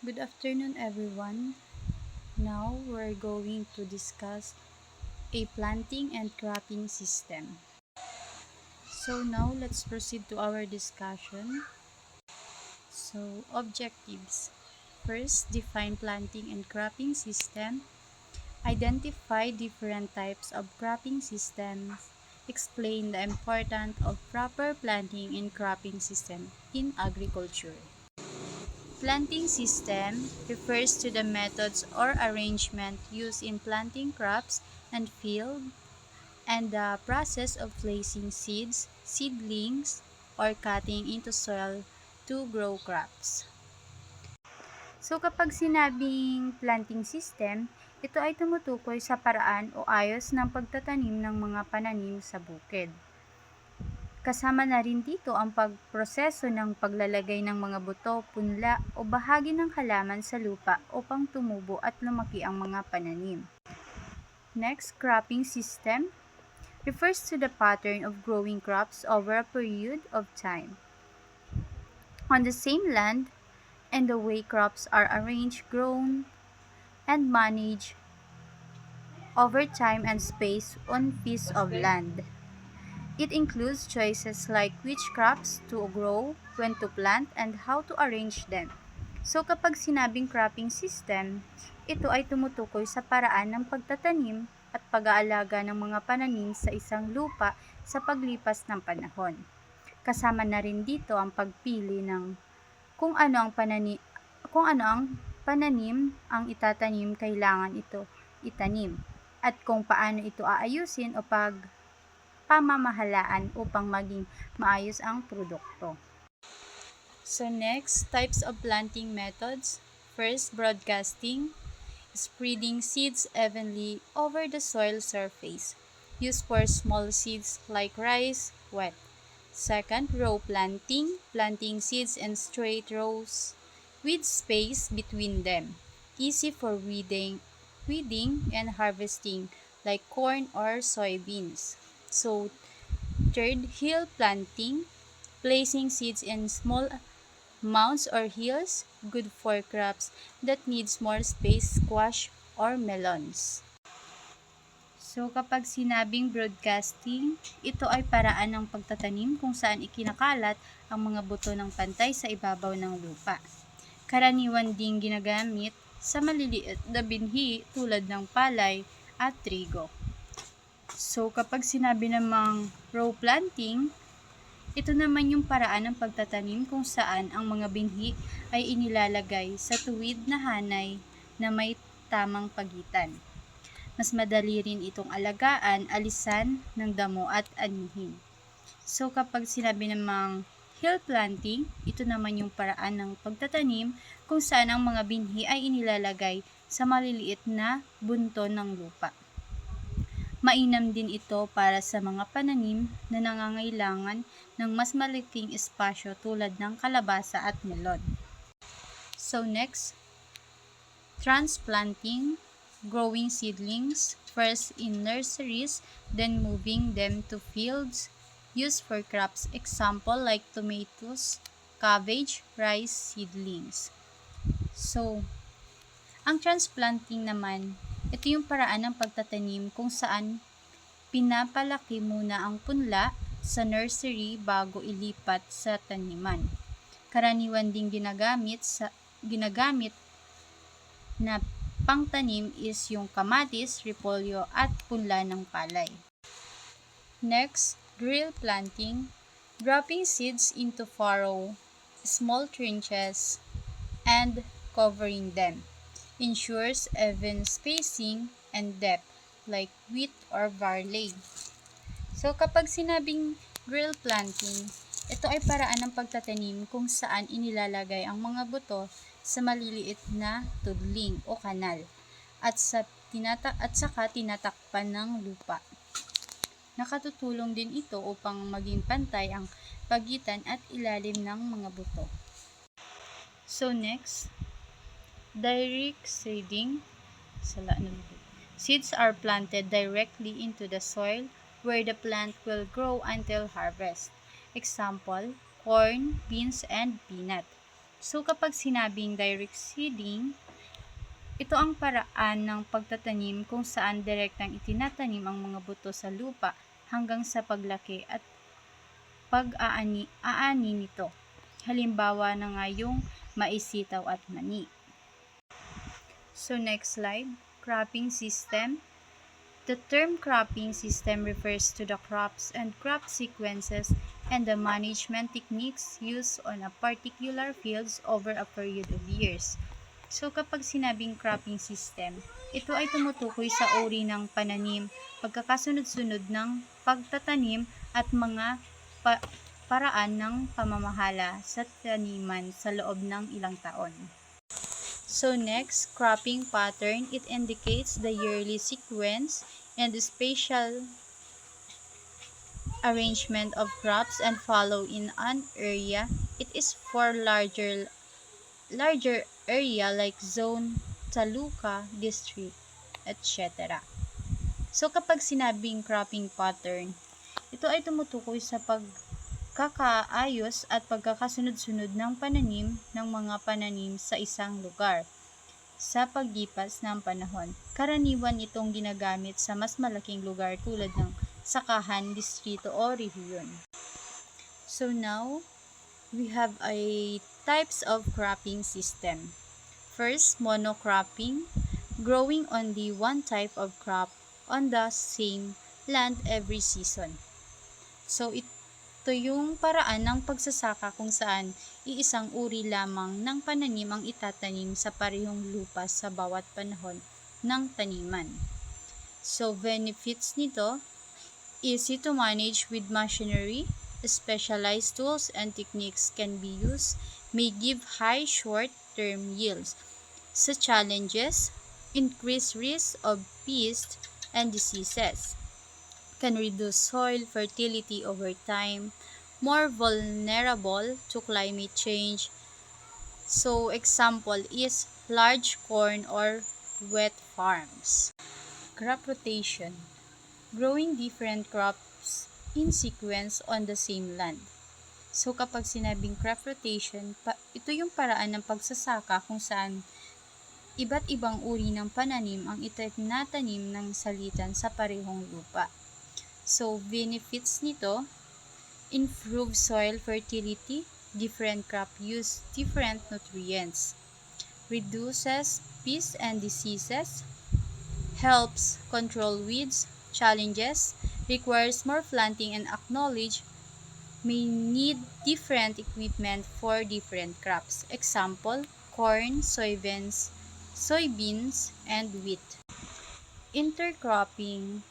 Good afternoon, everyone. Now we're going to discuss a planting and cropping system. So now let's proceed to our discussion. So objectives. First, define planting and cropping system. Identify different types of cropping systems. Explain the importance of proper planting and cropping system in agriculture. Planting system refers to the methods or arrangement used in planting crops and field and the process of placing seeds, seedlings, or cutting into soil to grow crops. So kapag sinabing planting system, ito ay tumutukoy sa paraan o ayos ng pagtatanim ng mga pananim sa bukid. Kasama na rin dito ang pagproseso ng paglalagay ng mga buto, punla o bahagi ng halaman sa lupa upang tumubo at lumaki ang mga pananim. Next, cropping system refers to the pattern of growing crops over a period of time on the same land and the way crops are arranged, grown, and managed over time and space on piece of land. It includes choices like which crops to grow, when to plant, and how to arrange them. So kapag sinabing cropping system, ito ay tumutukoy sa paraan ng pagtatanim at pag-aalaga ng mga pananim sa isang lupa sa paglipas ng panahon. Kasama na rin dito ang pagpili ng kung ano ang pananim ang itatanim, kailangan ito itanim, at kung paano ito aayusin o pamamahalaan upang maging maayos ang produkto. So next, types of planting methods. First, broadcasting, spreading seeds evenly over the soil surface. Used for small seeds like rice, wet. Second, row planting, planting seeds in straight rows with space between them. Easy for weeding and harvesting like corn or soybeans. So, third, hill planting, placing seeds in small mounds or hills, good for crops that needs more space, squash or melons. So, kapag sinabing broadcasting, ito ay paraan ng pagtatanim kung saan ikinakalat ang mga buto ng pantay sa ibabaw ng lupa. Karaniwan ding ginagamit sa maliliit na binhi tulad ng palay at trigo. So, kapag sinabi namang row planting, ito naman yung paraan ng pagtatanim kung saan ang mga binhi ay inilalagay sa tuwid na hanay na may tamang pagitan. Mas madali rin itong alagaan, alisan ng damo at anihin. So, kapag sinabi namang hill planting, ito naman yung paraan ng pagtatanim kung saan ang mga binhi ay inilalagay sa maliliit na bunton ng lupa. Mainam din ito para sa mga pananim na nangangailangan ng mas malaking espasyo tulad ng kalabasa at melon. So next, transplanting, growing seedlings, first in nurseries, then moving them to fields, used for crops, example like tomatoes, cabbage, rice seedlings. So, ang transplanting naman, ito yung paraan ng pagtatanim kung saan pinapalaki muna ang punla sa nursery bago ilipat sa taniman. Karaniwan ding ginagamit na pangtanim is yung kamatis, repolyo at punla ng palay. Next, drill planting, dropping seeds into furrow, small trenches, and covering them. Ensures even spacing and depth like wheat or barley. So kapag sinabing drill planting, ito ay paraan ng pagtatanim kung saan inilalagay ang mga buto sa maliliit na tudling o kanal at saka tinatakpan ng lupa. Nakatutulong din ito upang maging pantay ang pagitan at ilalim ng mga buto. So next, direct seeding. Seeds are planted directly into the soil where the plant will grow until harvest. Example, corn, beans, and peanut. So kapag sinabing direct seeding, ito ang paraan ng pagtatanim kung saan direktang itinatanim ang mga buto sa lupa hanggang sa paglaki at pag-aani nito. Halimbawa na nga yung mais, sitaw at mani. So next slide, cropping system. The term cropping system refers to the crops and crop sequences and the management techniques used on a particular fields over a period of years. So kapag sinabing cropping system, ito ay tumutukoy sa uri ng pananim, pagkakasunod-sunod ng pagtatanim at mga paraan ng pamamahala sa taniman sa loob ng ilang taon. So next, cropping pattern. It indicates the yearly sequence and the spatial arrangement of crops and follow in an area. It is for larger area like zone, taluka, district, etc. So kapag sinabing cropping pattern, ito ay tumutukoy sa pagkakaayos at pagkakasunod-sunod ng pananim ng mga pananim sa isang lugar sa paglipas ng panahon. Karaniwan itong ginagamit sa mas malaking lugar tulad ng sakahan, distrito o rehiyon. So now, we have a types of cropping system. First, monocropping, growing only one type of crop on the same land every season. So ito yung paraan ng pagsasaka kung saan iisang uri lamang ng pananim ang itatanim sa parehong lupa sa bawat panahon ng taniman. So benefits nito, easy to manage with machinery, specialized tools and techniques can be used, may give high short-term yields. Sa challenges, increased risk of pests and diseases, can reduce soil fertility over time, more vulnerable to climate change. So example is large corn or wet farms. Crop rotation, growing different crops in sequence on the same land. So kapag sinabing crop rotation, ito yung paraan ng pagsasaka kung saan iba't ibang uri ng pananim ang itinatanim ng salitan sa parehong lupa. So benefits nito, improve soil fertility, different crop use different nutrients, reduces pests and diseases, helps control weeds. Challenges, requires more planting and acknowledge, may need different equipment for different crops. Example, corn, soybeans, and wheat. Intercropping,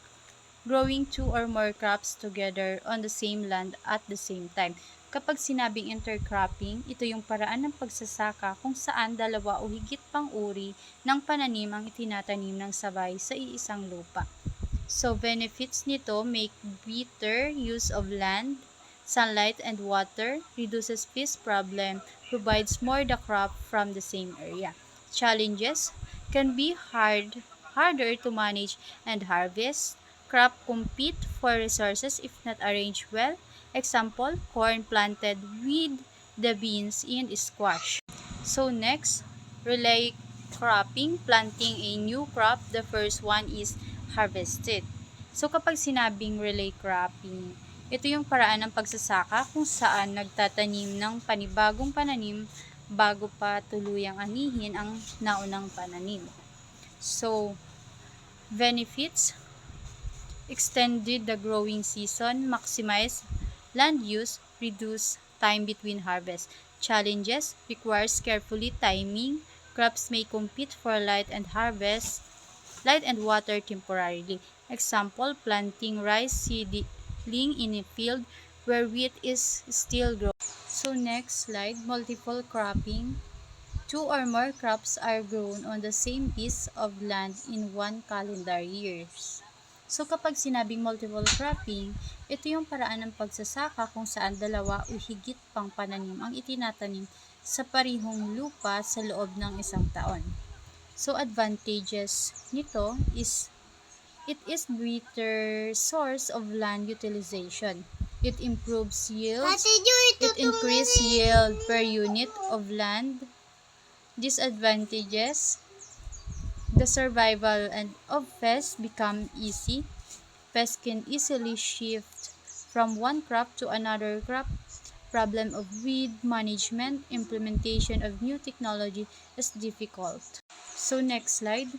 growing two or more crops together on the same land at the same time. Kapag sinabing intercropping, ito yung paraan ng pagsasaka kung saan dalawa o higit pang uri ng pananim ang itinatanim ng sabay sa iisang lupa. So benefits nito, make better use of land, sunlight and water, reduces pest problem, provides more the crop from the same area. Challenges, can be harder to manage and harvest. Crop compete for resources if not arranged well. Example, corn planted with the beans in squash. So next, relay cropping, planting a new crop. The first one is harvested. So kapag sinabing relay cropping, ito yung paraan ng pagsasaka kung saan nagtatanim ng panibagong pananim bago pa tuluyang anihin ang naunang pananim. So, benefits, extended the growing season, maximize land use, reduce time between harvest. Challenges, requires carefully timing, crops may compete for light and water temporarily. Example, planting rice seedling in a field where wheat is still growing. So next slide, multiple cropping. Two or more crops are grown on the same piece of land in one calendar years. So kapag sinabing multiple cropping, ito yung paraan ng pagsasaka kung saan dalawa o higit pang pananim ang itinatanim sa parehong lupa sa loob ng isang taon. So advantages nito is it is greater source of land utilization. It improves yields. It increases yield per unit of land. Disadvantages: the survival and of pests become easy. Pests can easily shift from one crop to another crop. Problem of weed management. Implementation of new technology is difficult. So next slide.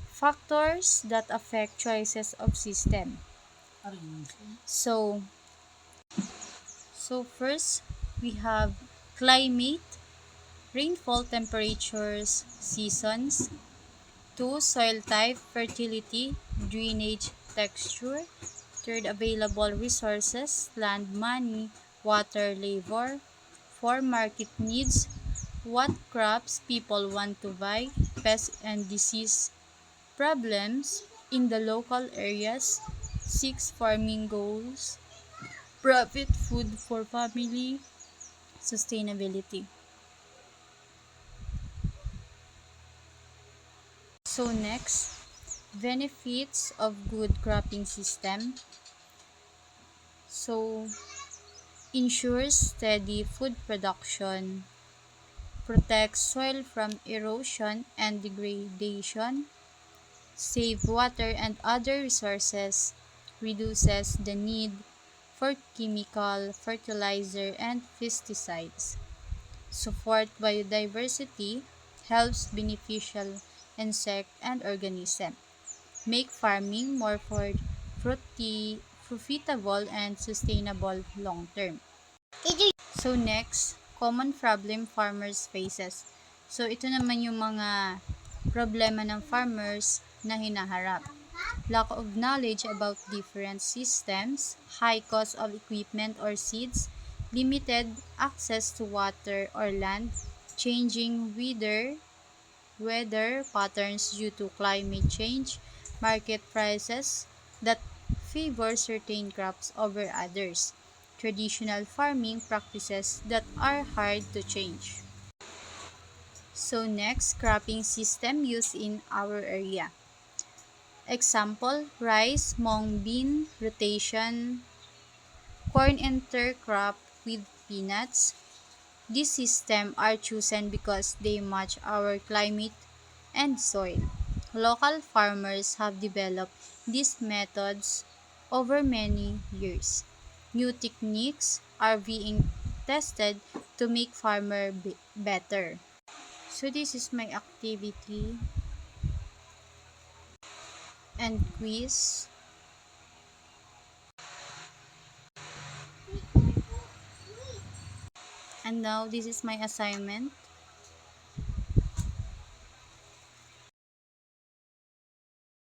Factors that affect choices of system. So first we have climate, rainfall, temperatures, seasons. 2. Soil type, fertility, drainage, texture. 3. Available resources, land, money, water, labor. 4. Market needs, what crops people want to buy, pest and disease problems in the local areas. 6. Farming goals, profit, food for family, sustainability. So next, benefits of good cropping system. So ensures steady food production, protects soil from erosion and degradation, save water and other resources, reduces the need for chemical fertilizer and pesticides, support biodiversity, helps beneficial insect and organism, make farming more profitable and sustainable long term. So next, common problem farmers faces. So ito naman yung mga problema ng farmers na hinaharap. Lack of knowledge about different systems, high cost of equipment or seeds, limited access to water or land, changing weather patterns due to climate change, market prices that favor certain crops over others, traditional farming practices that are hard to change. So next, cropping system used in our area. Example, rice, mung bean, rotation, corn intercrop with peanuts. These systems are chosen because they match our climate and soil. Local farmers have developed these methods over many years. New techniques are being tested to make farmer better. So this is my activity and quiz. And now this is my assignment.